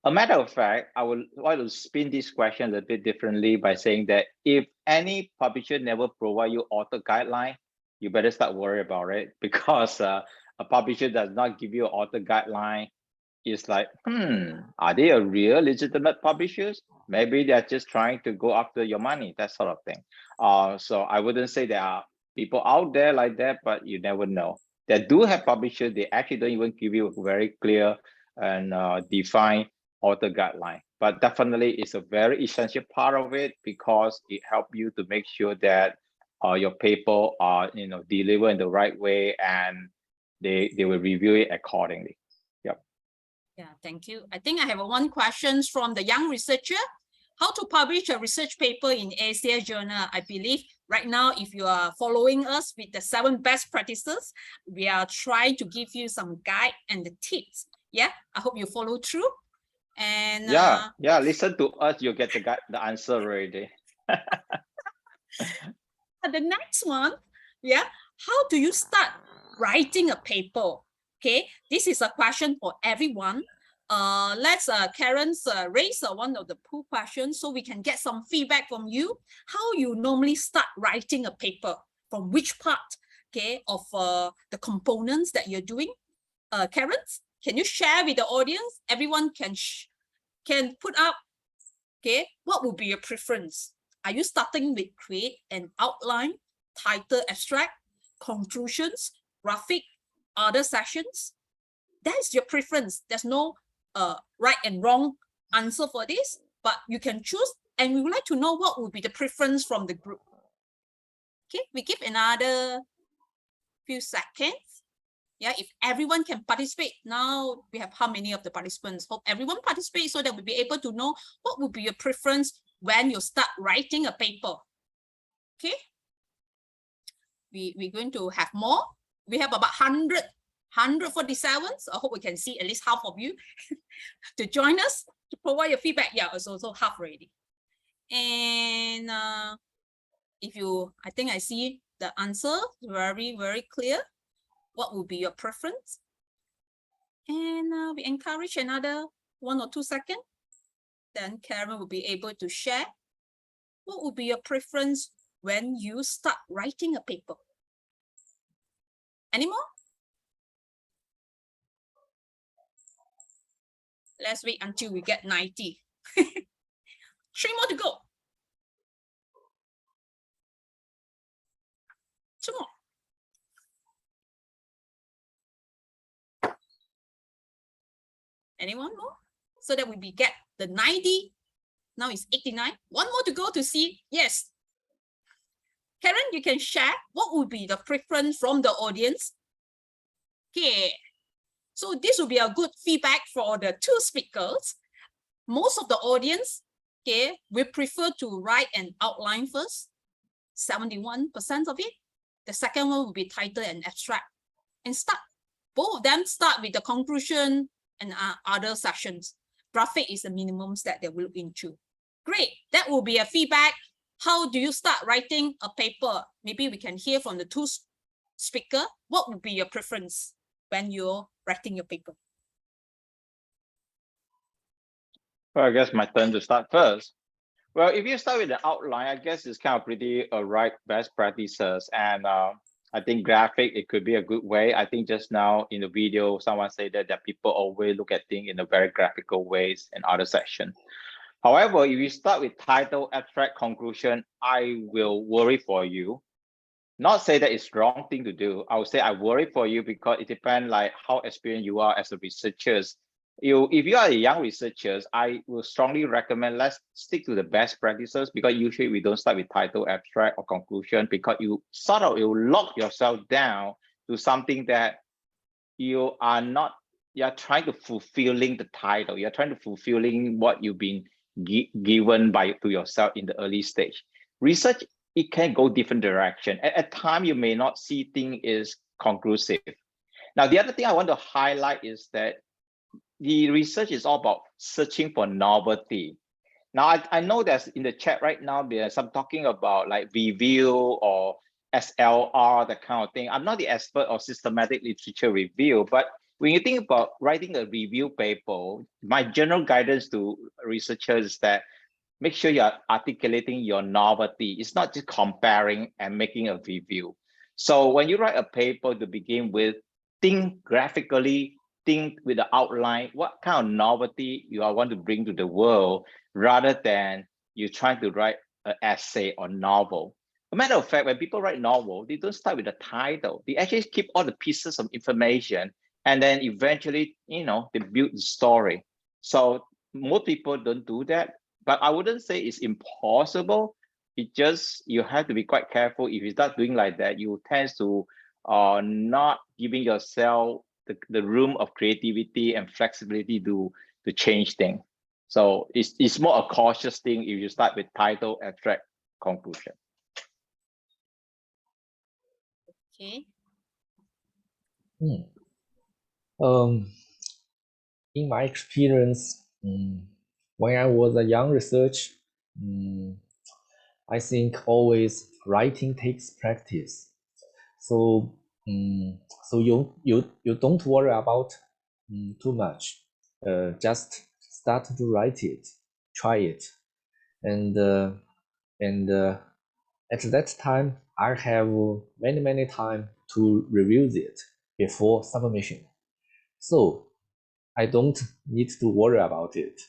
A matter of fact, I would like to spin this question a bit differently by saying that if any publisher never provide you author guideline, you better start worrying about it, because a publisher does not give you an author guideline. It's like, are they a real legitimate publishers? Maybe they're just trying to go after your money, that sort of thing. So I wouldn't say there are people out there like that, but you never know. They do have publishers, they actually don't even give you a very clear and defined author guideline. But definitely it's a very essential part of it, because it helps you to make sure that your paper are delivered in the right way, and they will review it accordingly. Yeah, thank you. I think I have one question from the young researcher. How to publish a research paper in ACS Journal? I believe right now, if you are following us with the 7 best practices, we are trying to give you some guide and the tips. Yeah, I hope you follow through. And yeah, listen to us, you get the answer already. the next one, yeah, how do you start writing a paper? Okay, this is a question for everyone. Let's Karen raise one of the pool questions so we can get some feedback from you. How you normally start writing a paper? From which part, okay, of the components that you're doing? Karen, can you share with the audience? Everyone can put up, okay, what would be your preference? Are you starting with create an outline, title, abstract, conclusions, graphic, other sessions? That's your preference. There's no right and wrong answer for this, but you can choose, and we would like to know what would be the preference from the group. Okay, we give another few seconds. Yeah, if everyone can participate. Now we have how many of the participants? Hope everyone participates so that we'll be able to know what would be your preference when you start writing a paper. Okay, we're going to have more. We have about 147, so I hope we can see at least half of you to join us to provide your feedback. Yeah, it's also half already. And if you, I think I see the answer very, very clear. What would be your preference? And we encourage another 1 or 2 seconds. Then Karen will be able to share what would be your preference when you start writing a paper. Any more? Let's wait until we get 90. 3 more to go. 2 more. Anyone more? So that we get the 90. Now it's 89. 1 more to go to see. Yes. Karen, you can share what would be the preference from the audience. Okay. So this will be a good feedback for the 2 speakers. Most of the audience, okay, we prefer to write an outline first, 71% of it. The second one will be title and abstract. And start. Both of them start with the conclusion and other sessions. Graphic is the minimums that they will look into. Great. That will be a feedback. How do you start writing a paper? Maybe we can hear from the 2 speakers. What would be your preference when you're writing your paper? Well, I guess my turn to start first. Well, if you start with the outline, I guess it's kind of pretty right best practices. And I think graphic, it could be a good way. I think just now in the video, someone said that people always look at things in a very graphical ways in other section. However, if you start with title, abstract, conclusion, I will worry for you. Not say that it's wrong thing to do. I would say I worry for you because it depends like how experienced you are as a researchers. If you are a young researchers, I will strongly recommend let's stick to the best practices, because usually we don't start with title, abstract, or conclusion, because you sort of lock yourself down to something that you are not. You're trying to fulfilling the title. You're trying to fulfilling what you've been given to yourself in the early stage. Research, it can go different direction. At time, you may not see things is conclusive. Now, the other thing I want to highlight is that the research is all about searching for novelty. Now, I know that in the chat right now, there's some talking about like review or SLR, that kind of thing. I'm not the expert of systematic literature review, but when you think about writing a review paper, my general guidance to researchers is that make sure you're articulating your novelty. It's not just comparing and making a review. So when you write a paper to begin with, think graphically, think with the outline, what kind of novelty you want to bring to the world, rather than you trying to write an essay or novel. As a matter of fact, when people write novel, they don't start with the title. They actually keep all the pieces of information, and then eventually, they build the story. So most people don't do that, but I wouldn't say it's impossible. It just, you have to be quite careful. If you start doing like that, you tend to not giving yourself the room of creativity and flexibility to change things. So it's more a cautious thing if you start with title, abstract, conclusion. Okay. In my experience, when I was a young researcher, I think always writing takes practice. So so you don't worry about too much. Just start to write it, try it, and at that time I have many time to review it before submission. So I don't need to worry about it.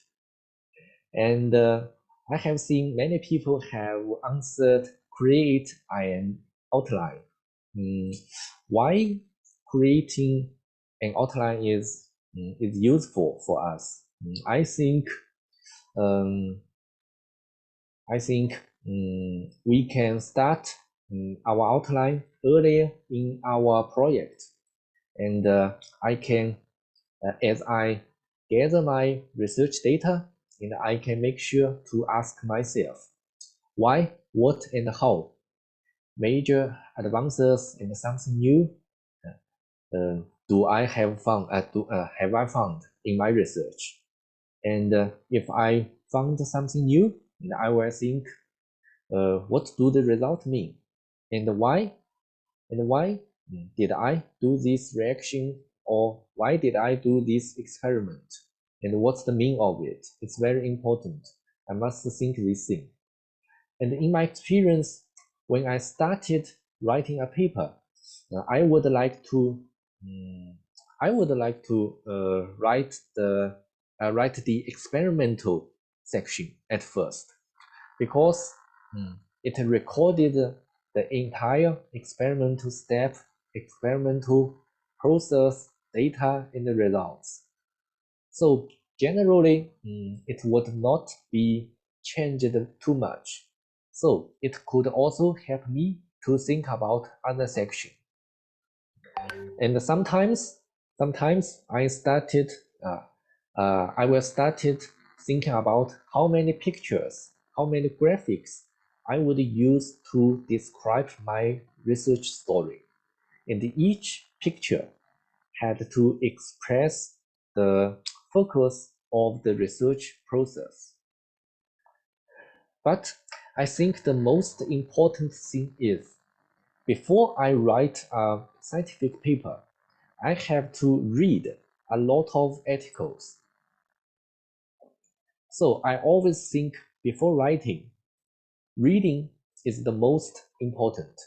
And I have seen many people have answered create an outline. Why creating an outline is useful for us? I think we can start our outline earlier in our project, and I can, as I gather my research data, and I can make sure to ask myself why, what, and how. Major advances and something new do I have found? Have I found in my research? And if I found something new, then I will think, what do the results mean, and why? And why did I do this reaction, or why did I do this experiment? And what's the meaning of it? It's very important. I must think this thing. And in my experience, when I started writing a paper, I would like to write the experimental section at first, because it recorded the entire experimental step, experimental process, data, and the results. So generally, it would not be changed too much. So it could also help me to think about other section. And sometimes I started, I will started thinking about how many pictures, how many graphics I would use to describe my research story. And each picture had to express the focus of the research process. But I think the most important thing is, before I write a scientific paper, I have to read a lot of articles. So I always think before writing, reading is the most important,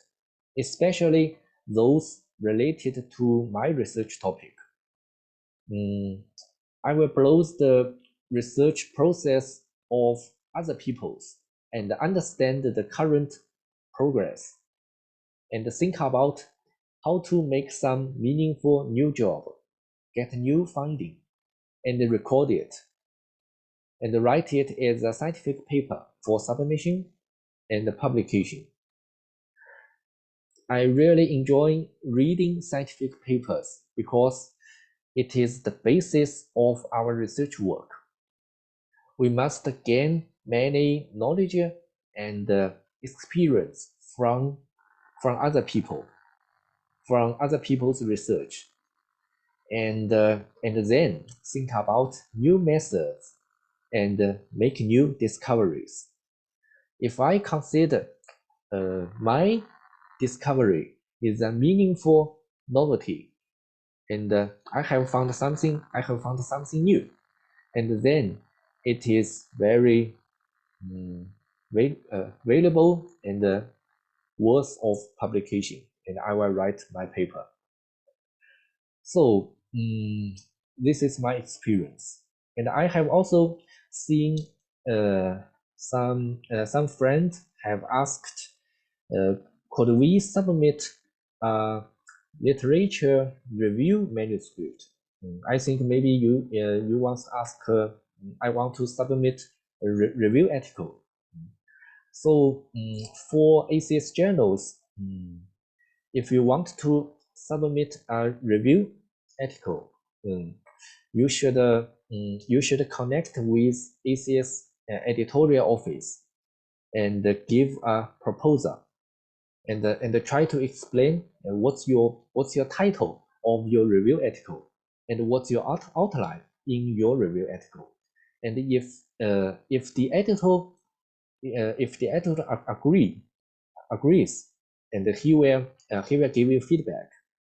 especially those related to my research topic. I will browse the research process of other people's and understand the current progress, and think about how to make some meaningful new job, get new finding, and record it, and write it as a scientific paper for submission and publication. I really enjoy reading scientific papers because it is the basis of our research work. We must gain many knowledge and experience from other people, from other people's research, and then think about new methods and make new discoveries. If I consider my discovery is a meaningful novelty, and I have found something new, and then it is very valuable and worth of publication, and I will write my paper. So this is my experience, and I have also seen some friends have asked, could we submit a literature review manuscript? I think maybe you once asked, I want to submit a review article. So for ACS journals, if you want to submit a review, article, you should connect with ACS editorial office and give a proposal and try to explain what's your title of your review article and what's your outline in your review article. And if the editor agrees, and he will give you feedback,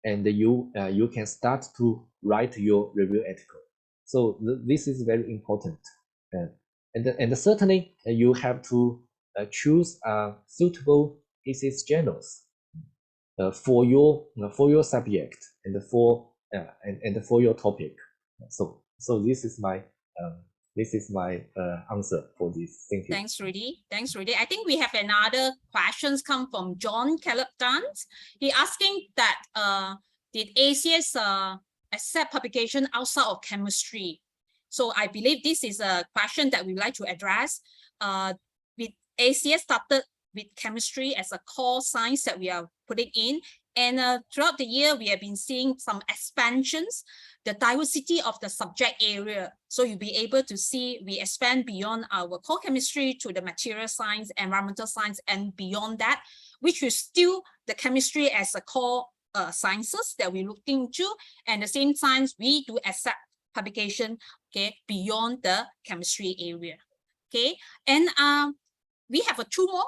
and you can start to write your review article. So this is very important, and certainly you have to choose suitable ACS journals for your subject and for your topic. So this is my answer for this. Thank you. Thanks, Rudy. I think we have another questions come from John Caleb Duns. He asking that did ACS accept publication outside of chemistry? So I believe this is a question that we'd like to address. With ACS started with chemistry as a core science that we are putting in, and throughout the year we have been seeing some expansions, the diversity of the subject area. So you'll be able to see we expand beyond our core chemistry to the material science, environmental science, and beyond that, which is still the chemistry as a core sciences that we're looking into. And at the same time, we do accept publication, okay, beyond the chemistry area. Okay, and we have two more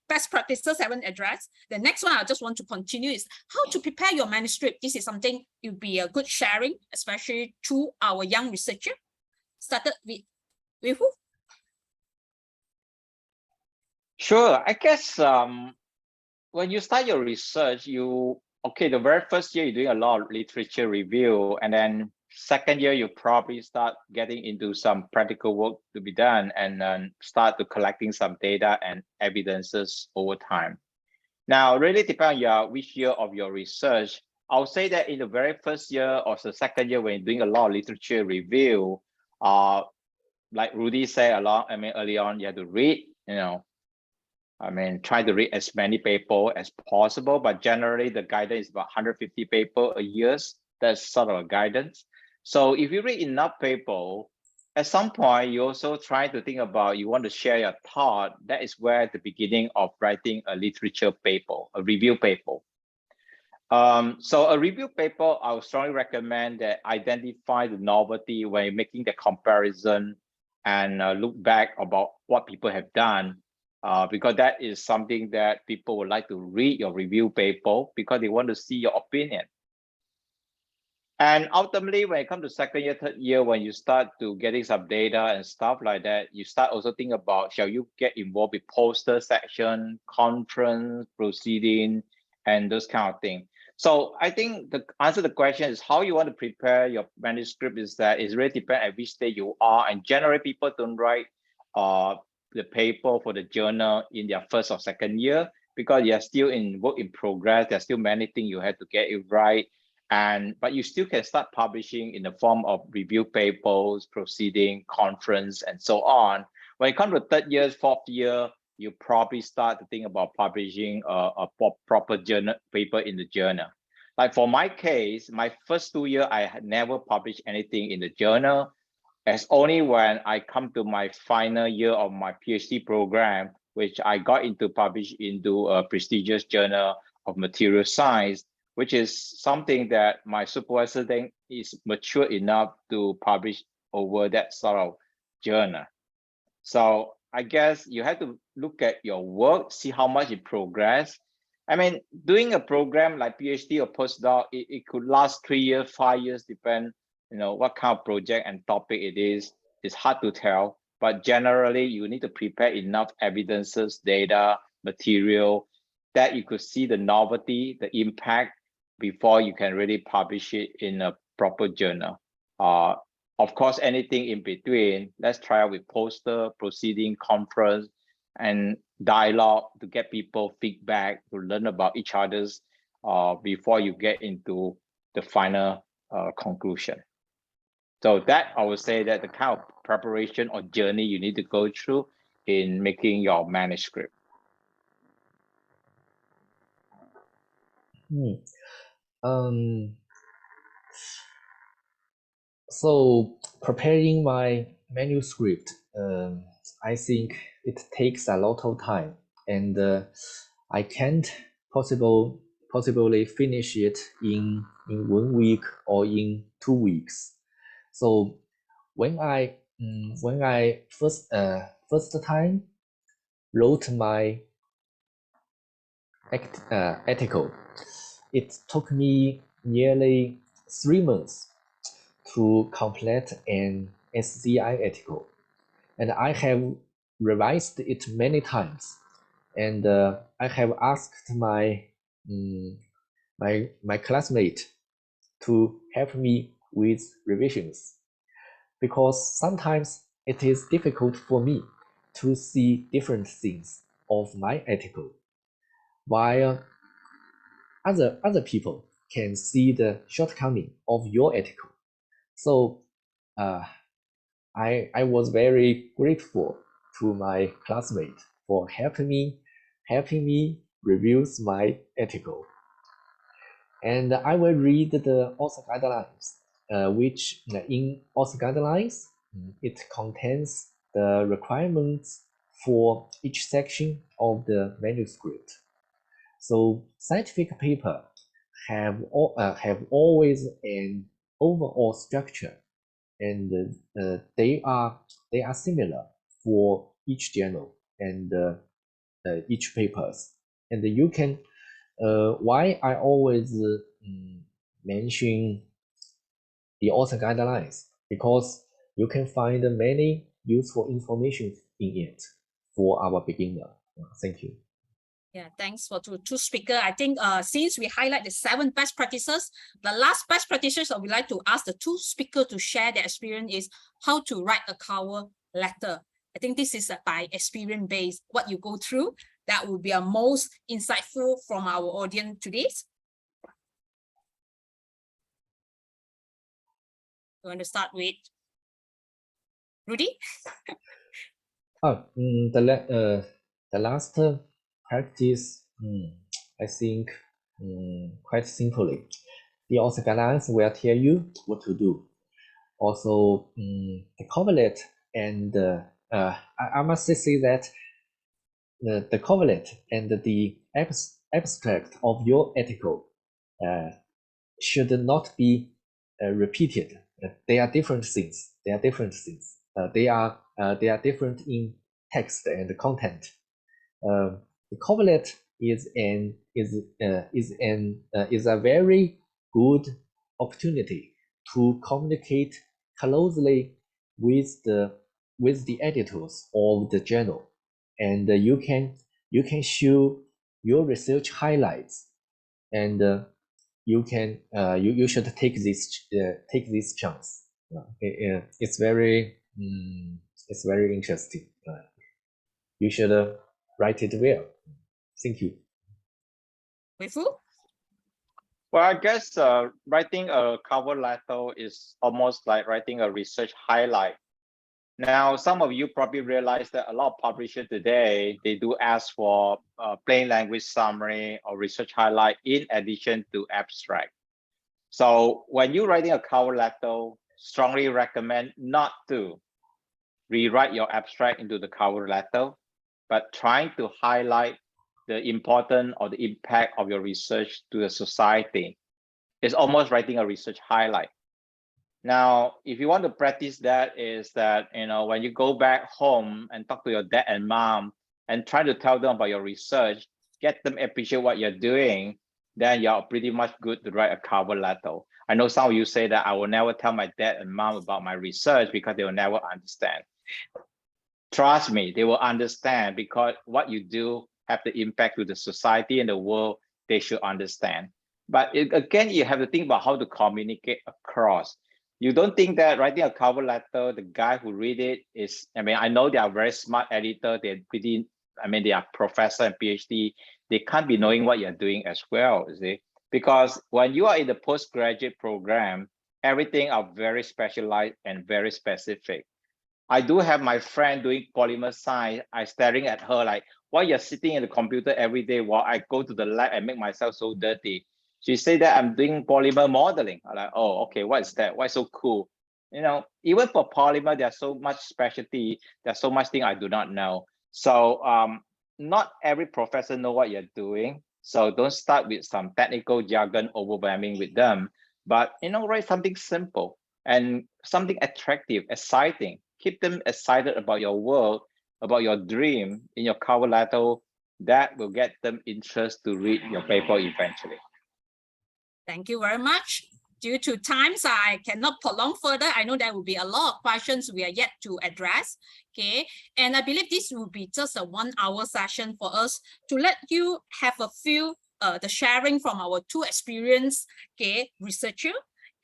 best practices haven't addressed. The next one I just want to continue is how to prepare your manuscript. This is something it would be a good sharing, especially to our young researcher. Started with who? Sure. I guess when you start your research, the very first year you're doing a lot of literature review, and then second year you probably start getting into some practical work to be done, and then start to collecting some data and evidences over time. Now, really depends on which year of your research. I'll say that in the very first year or the second year, when you're doing a lot of literature review, like Rudy said early on, you have to read, try to read as many papers as possible, but generally the guidance is about 150 papers a year. That's sort of a guidance. So if you read enough paper, at some point you also try to think about, you want to share your thought. That is where the beginning of writing a literature paper, a review paper. So a review paper, I would strongly recommend that identify the novelty when you're making the comparison and look back about what people have done, because that is something that people would like to read your review paper because they want to see your opinion. And ultimately, when it comes to second year, third year, when you start to getting some data and stuff like that, you start also thinking about, shall you get involved with poster section, conference, proceeding, and those kind of things. So I think the answer to the question is how you want to prepare your manuscript is that it really depends at which stage you are. And generally, people don't write the paper for the journal in their first or second year because you're still in work in progress. There's still many things you have to get it right. But you still can start publishing in the form of review papers, proceeding, conference, and so on. When it comes to third year, fourth year, you probably start to think about publishing a proper journal paper in the journal. Like for my case, my first 2 years, I had never published anything in the journal. It's only when I come to my final year of my PhD program, which I got into publish into a prestigious journal of material science, which is something that my supervisor then is mature enough to publish over that sort of journal. So I guess you have to look at your work, see how much it progressed. Doing a program like PhD or postdoc, it could last 3 years, 5 years, depend, what kind of project and topic it is. It's hard to tell, but generally you need to prepare enough evidences, data, material that you could see the novelty, the impact before you can really publish it in a proper journal. Of course, anything in between, let's try out with poster, proceeding, conference, and dialogue to get people feedback, to learn about each other's before you get into the final conclusion. So that, I would say that the kind of preparation or journey you need to go through in making your manuscript. So preparing my manuscript, I think it takes a lot of time, and I can't possibly finish it in 1 week or in 2 weeks. So when I first time wrote my article, it took me nearly 3 months to complete an SCI article, and I have revised it many times, and I have asked my my classmate to help me with revisions, because sometimes it is difficult for me to see different things of my article, while other people can see the shortcoming of your article. So I was very grateful to my classmate for helping me review my article. And I will read the author guidelines, which in author guidelines, it contains the requirements for each section of the manuscript. So scientific paper have always an overall structure, and they are similar for each journal and each papers. And you can why I always mention the author guidelines, because you can find many useful information in it for our beginner. Thank you. Yeah, thanks for two speakers. I think since we highlight the 7 best practices, the last best practices I would like to ask the 2 speakers to share their experience is how to write a cover letter. I think this is by experience based, what you go through. That will be a most insightful from our audience today. You want to start with Rudy? The last practice, I think quite simply, the author guidelines will tell you what to do. Also, the cover letter, and I must say that the cover letter and the abstract of your article should not be repeated. They are different things. They are different things. They are different in text and content. The cover letter is a very good opportunity to communicate closely with the editors of the journal, and you can show your research highlights, and you should take this chance. It's very interesting. You should write it well. Thank you. Weifu? Well, I guess writing a cover letter is almost like writing a research highlight. Now, some of you probably realize that a lot of publishers today, they do ask for a plain language summary or research highlight in addition to abstract. So when you're writing a cover letter, strongly recommend not to rewrite your abstract into the cover letter, but trying to highlight the importance or the impact of your research to the society. It's almost writing a research highlight. Now, if you want to practice that, is that, when you go back home and talk to your dad and mom and try to tell them about your research, get them appreciate what you're doing, then you're pretty much good to write a cover letter. I know some of you say that I will never tell my dad and mom about my research because they will never understand. Trust me, they will understand, because what you do have the impact to the society and the world. They should understand. But again, you have to think about how to communicate across. You don't think that writing a cover letter, the guy who read it is, I know they are very smart editor. They're pretty, they are professor and PhD. They can't be knowing what you're doing as well, you see? Because when you are in the postgraduate program, everything are very specialized and very specific. I do have my friend doing polymer science. I staring at her like, why you're sitting in the computer every day while I go to the lab and make myself so dirty? She said that I'm doing polymer modeling. I'm like, oh, okay, what is that? Why so cool? Even for polymer, there's so much specialty, there's so much thing I do not know. So not every professor know what you're doing. So don't start with some technical jargon overwhelming with them, but write something simple and something attractive, exciting. Keep them excited about your work, about your dream in your cover letter. That will get them interest to read your paper eventually. Thank you very much. Due to times, I cannot prolong further. I know there will be a lot of questions we are yet to address. Okay, and I believe this will be just a 1 hour session for us to let you have a few the sharing from our two experienced researcher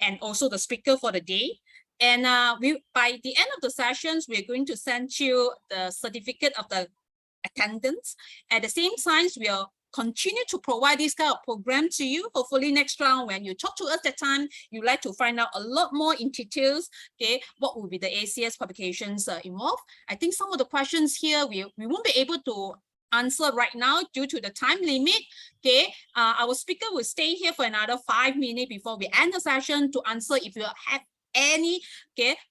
and also the speaker for the day. And by the end of the sessions, we're going to send you the certificate of the attendance. At the same time, we'll continue to provide this kind of program to you. Hopefully next round, when you talk to us that time, you'd like to find out a lot more in details, what will be the ACS publications involved. I think some of the questions here, we won't be able to answer right now due to the time limit. Our speaker will stay here for another 5 minutes before we end the session to answer if you have any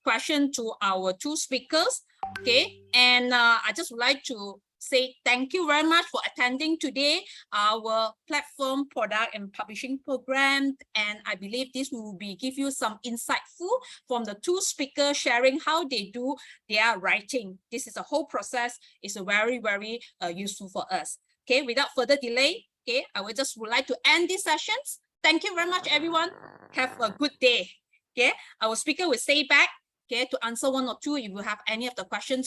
question to our two speakers. And I just would like to say thank you very much for attending today our platform product and publishing program, and I believe this will give you some insightful from the two speakers sharing how they do their writing. This is a whole process. It's a very useful for us. Without further delay, I would like to end these sessions. Thank you very much, everyone. Have a good day. Our speaker will stay back to answer one or two if you have any of the questions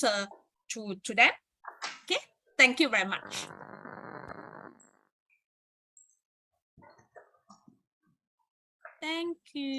to them. Thank you very much. Thank you.